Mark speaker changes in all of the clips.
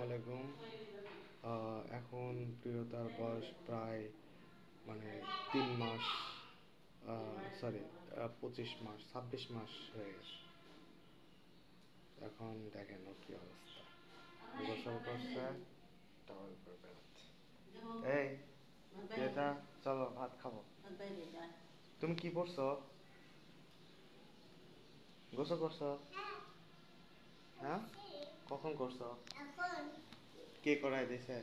Speaker 1: আলাইকুম। এখন প্রিয়তার বয়স প্রায় মানে 3 মাস, সরি, 25 মাস, 26 মাস হয়ে গেছে। এখন দেখেন ওর কি অবস্থা। গোসল করছে, টাওয়াল পরে বেড়াচ্ছে। এই প্রিয়তা, চলো ভাত খাবো। তুমি কি করছো? গোসল করছো? হ্যাঁ, কখন করছো? কে করাই দিছে?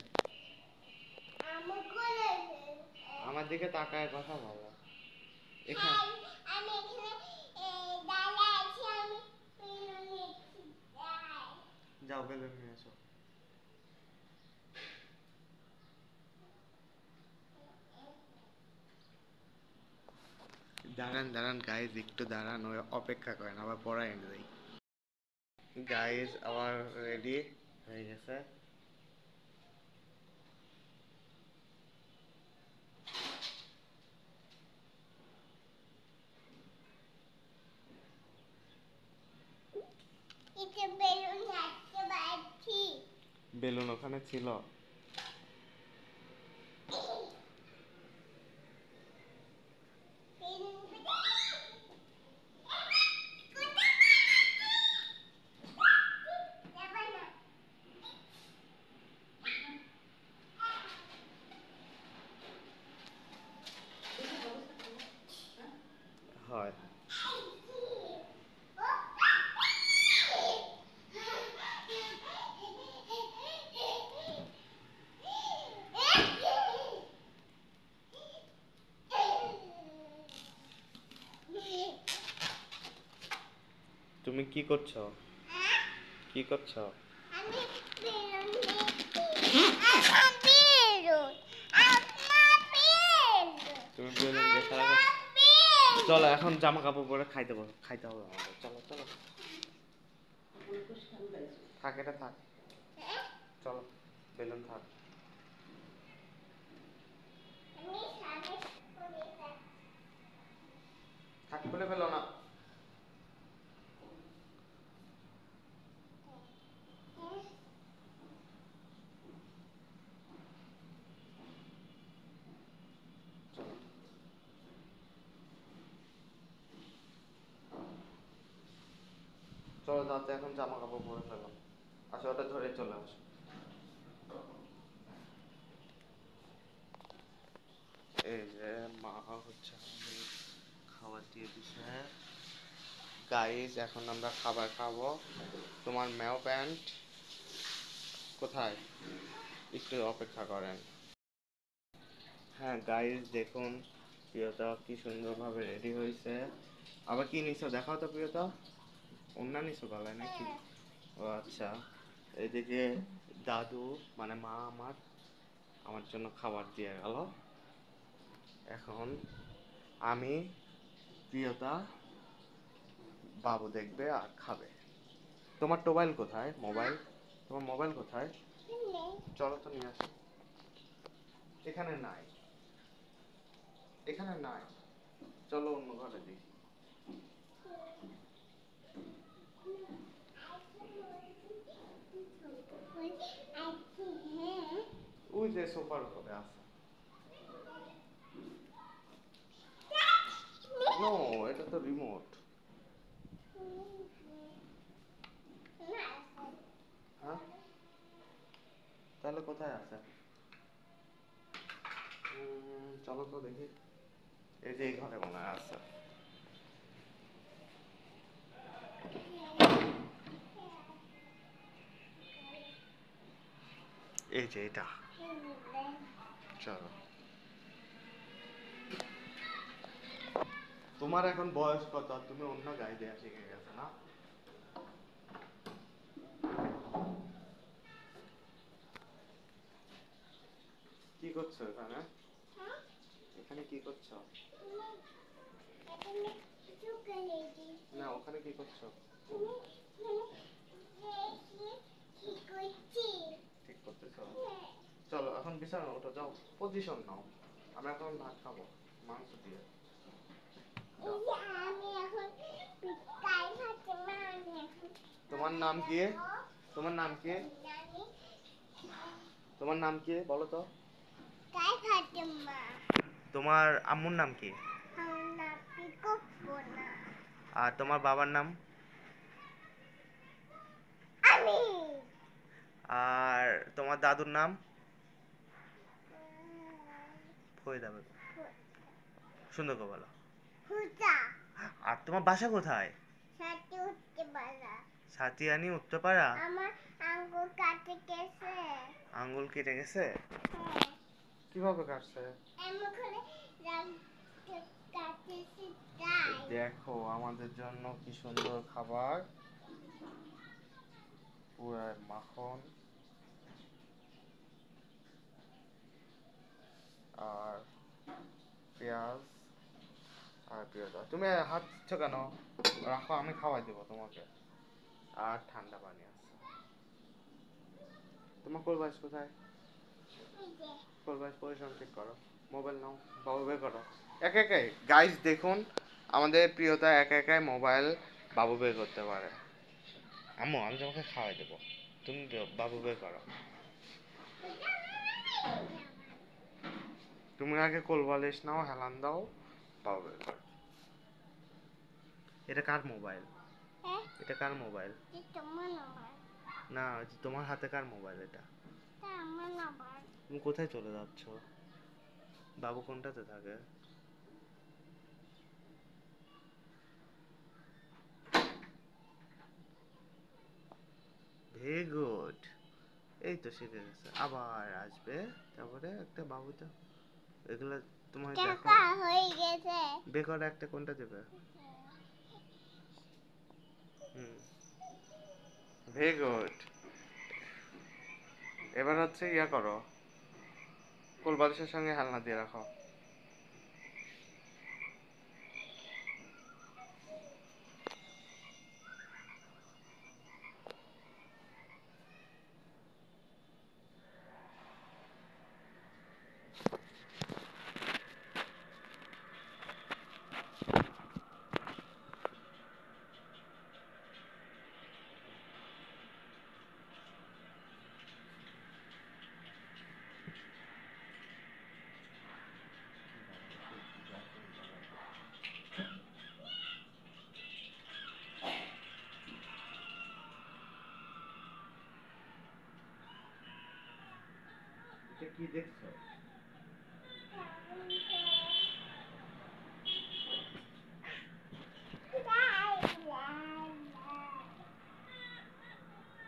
Speaker 1: আমার দিকে তাকায় কথা বলো। এখানে আমি এখানে দাঁড়িয়ে আছি, আমি বেলুন নিচ্ছি। যাও বেলুন নিয়ে এসো। দাঁড়ান দাঁড়ান গাইজ, একটু দাঁড়ান, ওই অপেক্ষা করেন, আবার পড়ায় এনে দেই। গাইজ আবার রেডি হয়ে গেছে। বেলুন ওখানে ছিল। হয়, তুমি কি করছো? কি করছো? তুমি বেলুন দিয়ে খেলা করছো? চলো এখন জামা কাপড় পরে খাইতে বলো, খাইতে হবে আমাদের। চলো চলো, থাক, এটা থাক। চলো, বেলুন থাক। থাক, খুলে ফেলো না। চলো যাতে এখন জামা কাপড় পরে ফেলো। আসো, ওটা ধরে চলে আসো। এই যে মা হচ্ছে আমাদের খাবার দিয়ে দিছে। গাইস এখন আমরা খাবার খাবো। তোমার ম্যাও প্যান্ট কোথায়? একটু অপেক্ষা করেন। হ্যাঁ গাইস দেখুন, প্রিয়তা কি সুন্দরভাবে রেডি হয়েছে। আবার কি নিছো দেখাও তো প্রিয়তা। ওন্না নিছো গলায় নাকি? ও আচ্ছা। এইদিকে দাদু মানে মা আমার আমার জন্য খাবার দিয়ে গেল। এখন আমি, প্রিয়তা, বাবু দেখবে আর খাবে। তোমার মোবাইল কোথায়? মোবাইল, তোমার মোবাইল কোথায়? চলো তো নিয়ে আসো। এখানে নাই, এখানে নাই। চলো অন্য ঘরে দেখি। ওই যে সোফার উপরে আছে। নো, এটা তো রিমোট। হ্যাঁ, তাহলে কোথায় আছে? চলো তো দেখি। এই যে এই ঘরে মনে হয় আছে। এই যে এটা। চলো। তোমার এখন বয়স কত? তুমি অন্য গায়ে দেয়া শিখে গেছো না? কি করছো এখানে? এখানে কি করছো? না, ওখানে কি করছো? ঠিক করতেছো? চলো এখন বিছানা ওঠো, যাও পজিশন নাও। আমরা এখন ভাত খাবো মাংস দিয়ে। তোমার নাম কি? তোমার নাম কি? তোমার নাম কি বলো তো?
Speaker 2: তাই ফাতেমা।
Speaker 1: তোমার আম্মুর নাম কি?
Speaker 2: আমার নাম পিকোপোনা।
Speaker 1: আর তোমার বাবার নাম?
Speaker 2: আমি
Speaker 1: আর তোমার দাদুর নাম? ফরিদা বেগম। সুন্দর করে বলো।
Speaker 2: হুজা
Speaker 1: আর তোমার বাসা কোথায়?
Speaker 2: সাথে উঠতে পারা।
Speaker 1: সাতিয়ানি উত্তরপাড়া।
Speaker 2: আমার আঙ্গুল কাটে গেছে।
Speaker 1: আঙ্গুল কেটে গেছে?
Speaker 2: হ্যাঁ,
Speaker 1: কিভাবে কাটছে?
Speaker 2: এমন করে রাখতে কাটেছি তাই।
Speaker 1: দেখো আমাদের জন্য কি সুন্দর খাবার, পুরা মাখন আর পেঁয়াজ আর পেঁয়াজ। তুমি হাত দিচ্ছ কেন? রাখো, আমি খাওয়াই দেবো তোমাকে। আর ঠান্ডা পানি আছে। তোমার কোলবাস কোথায়?
Speaker 2: এই যে,
Speaker 1: কোলবাস পজিশন ঠিক করো। মোবাইল নাও, বাবু বের করো। একে একাই গাইস দেখুন, আমাদের প্রিয়তা একা একাই মোবাইল বাবু বের করতে পারে। আম্মু আমি তোমাকে খাওয়াই দেবো, তুমি বাবু বের করো। তুমি আগে কোলবালিশ নাও, হেলান দাও, বাবু বের করো। এটা কার মোবাইল?
Speaker 2: হ্যাঁ,
Speaker 1: এটা কার মোবাইল?
Speaker 2: এটা তোমার নাম্বার।
Speaker 1: না, তোমার হাতে কার মোবাইল এটা?
Speaker 2: এটা আমার নাম্বার।
Speaker 1: তুমি কোথায় চলে যাচ্ছ? বাবু কোনটাতে থাকে? Very good. এই তো শিখে গেছে, আবার আসবে। তারপরে একটা বাবুটা, এগুলা তোমার দেখো।
Speaker 2: টাকা হয়ে গেছে।
Speaker 1: বেকার একটা কোনটা দেবে? হুম, ভেরি গুড। এবার হচ্ছে ইয়া করো, কোলবালিশের সঙ্গে হেলনা দিয়ে রাখো। এটা কি দেখছো?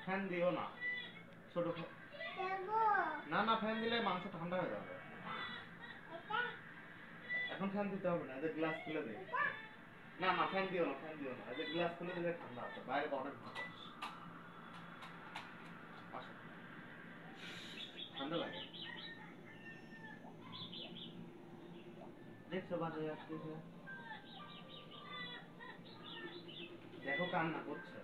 Speaker 1: ফ্যান দিও না, ছোট না না, ফ্যান দিলে মাংস ঠান্ডা হয়ে যাবে। এখন ফ্যান দিতে হবে না, এদের গ্লাস খুলে দে। না না, ফ্যান দিও না, ফ্যান দিও না, এদের গ্লাস খুলে দিলে ঠান্ডা হবে, বাইরে বরফ থাকে। আসো, ঠান্ডা লাগে। দেখছো বাজারে আসতেছে, দেখো কান্না করছে।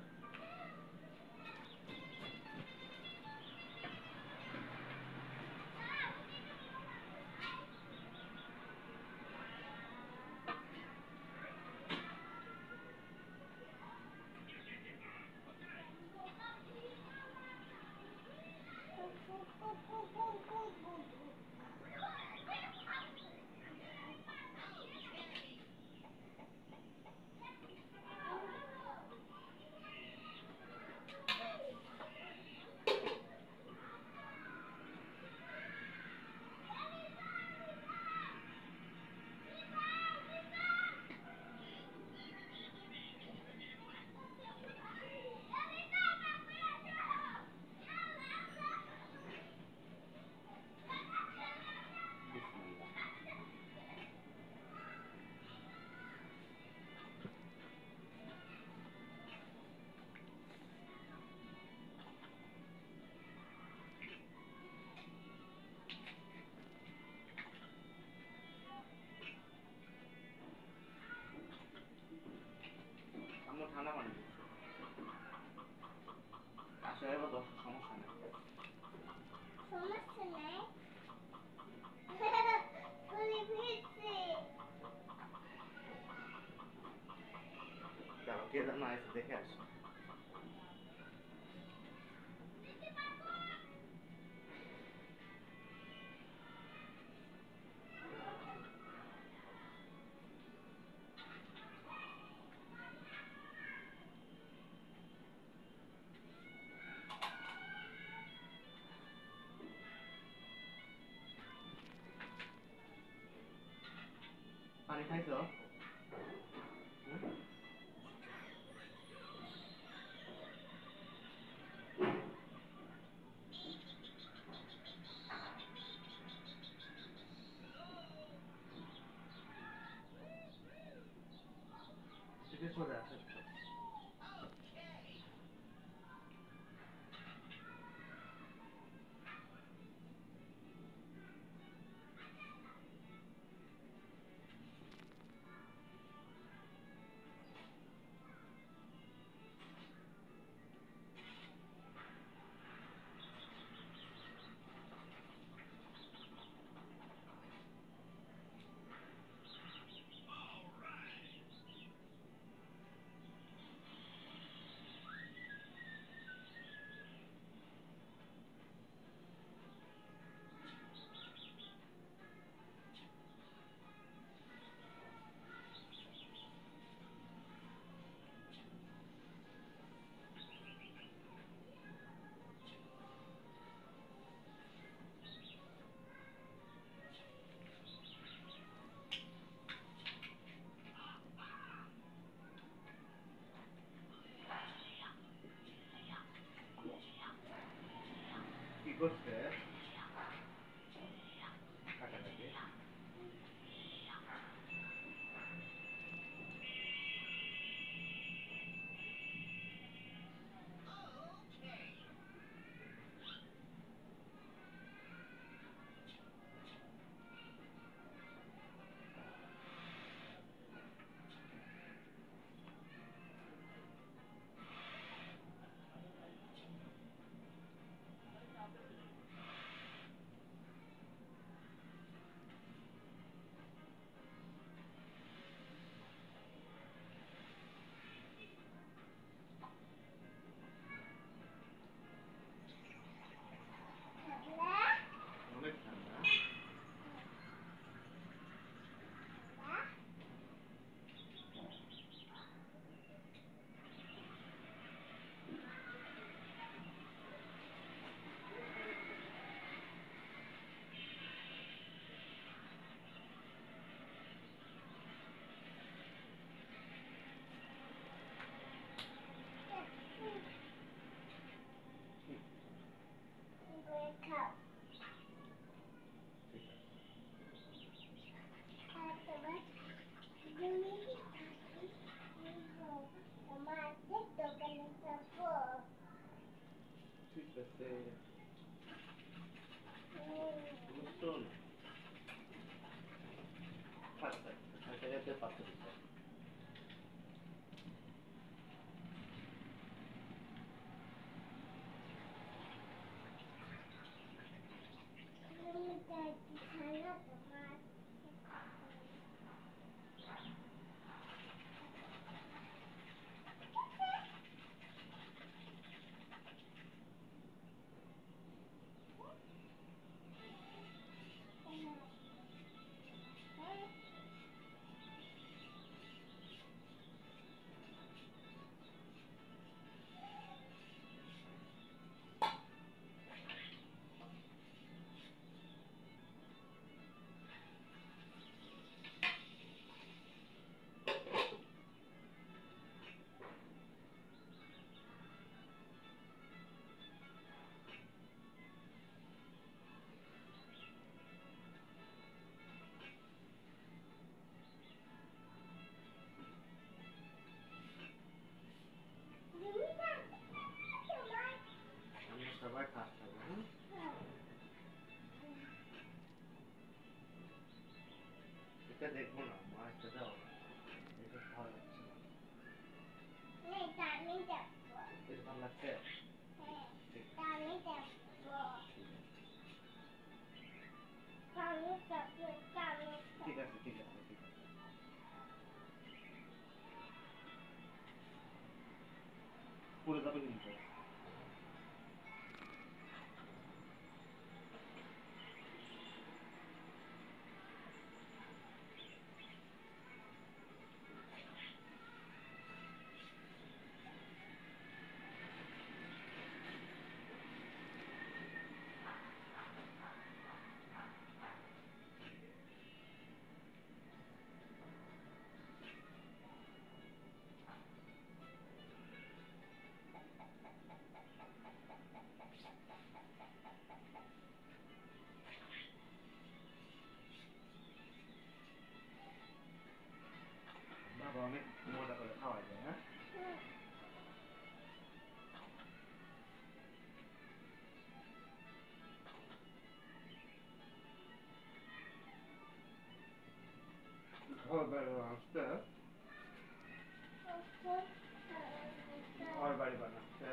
Speaker 1: আমার ঠান্ডা পানি দিচ্ছে। আসো এবার বসো, সমস্যা নেই।
Speaker 2: সমস্যা নাই। করে ফেলছি।
Speaker 1: দাঁড়াও, কে যেন আসছে, দেখে আসো। পানি খাইছো? থেকে সরে আসো একটু। কি করছে? কাটাকাটি। অনেক ঠান্ডা। ঠিক আছে। ঠিক আছে। নতুন। থাক থাক। খাইতে খাইতে পারতে দিতে। আমরা সবাই ভাত খাবো, হ্যাঁ? এটা দেখবো না, মা এটা দাও। এটা ভালো লাগছে না। এটা ভালো লাগছে? ঠিক ঠিক আছে, ঠিক আছে, ঠিক আছে। পড়ে যাবে কিন্তু। বাবা অনেক মজা করে খাওয়া যায়, হ্যাঁ? খাওয়া দাওয়া আসতে ঘর বাড়ি বানাচ্ছে।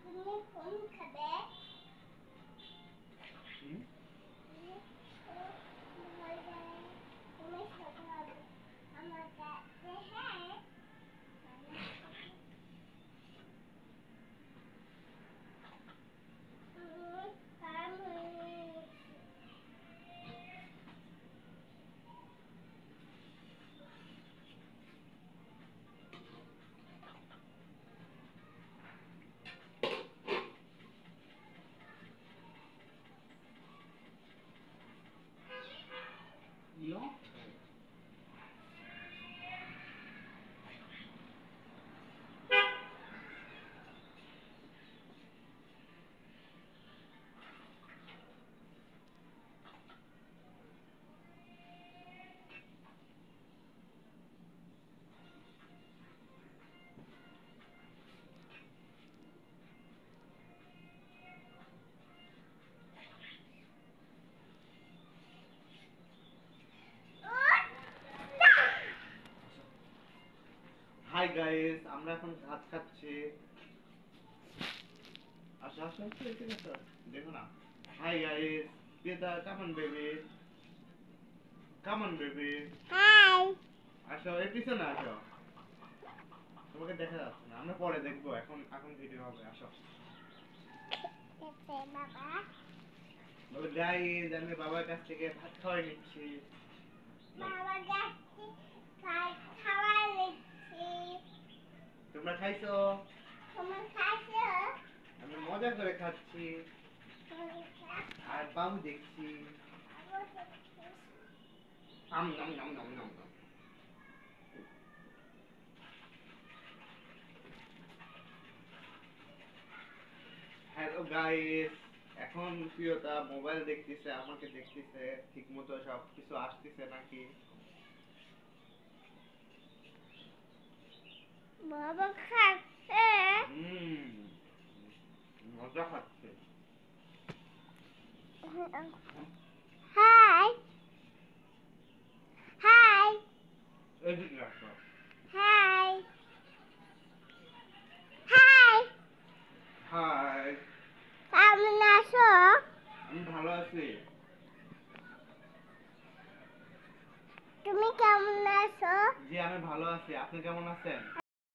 Speaker 2: তুমি কোন খাবে?
Speaker 1: হুম?
Speaker 2: তুমি ছোট হবে আমার কাছে, হ্যাঁ?
Speaker 1: ইয়ো? হাই গাইস, আমরা এখন ভাত খাচ্ছি। আসো আসো আসো, এখানে আসো। দেখো না। হাই গাইস, পিতা come on baby, come on baby.
Speaker 2: Hi.
Speaker 1: আসো, এর পিছনে আসো। তোমাকে দেখা যাচ্ছে না, আমরা পরে দেখবো, এখন এখন ভিডিও হবে। আসো।
Speaker 2: বাবা।
Speaker 1: বলো গাইস, আমি বাবার কাছ থেকে ভাত খাওয়াই নিচ্ছি।
Speaker 2: বাবা যাচ্ছি, খাওয়া নিচ্ছি।
Speaker 1: তোমরা খাইছো?
Speaker 2: তুমি খাইছো?
Speaker 1: আমি মজা করে খাচ্ছি আর বাবু দেখছি। আম নাম নাম নাম নাম নাম। হ্যালো গাইস, এখন প্রিয়তা মোবাইল দেখতেছে, আমাকে দেখতেছে, ঠিক মতো সব কিছু আসতেছে নাকি।
Speaker 2: বাবা খাচ্ছে।
Speaker 1: হুম, মজা খাচ্ছে।
Speaker 2: হাই। হাই।
Speaker 1: এদিকে আসো।
Speaker 2: হাই। হাই।
Speaker 1: হাই।
Speaker 2: কেমন আছো?
Speaker 1: আমি ভালো আছি।
Speaker 2: তুমি কেমন আছো?
Speaker 1: জি আমি ভালো আছি, আপনি কেমন আছেন?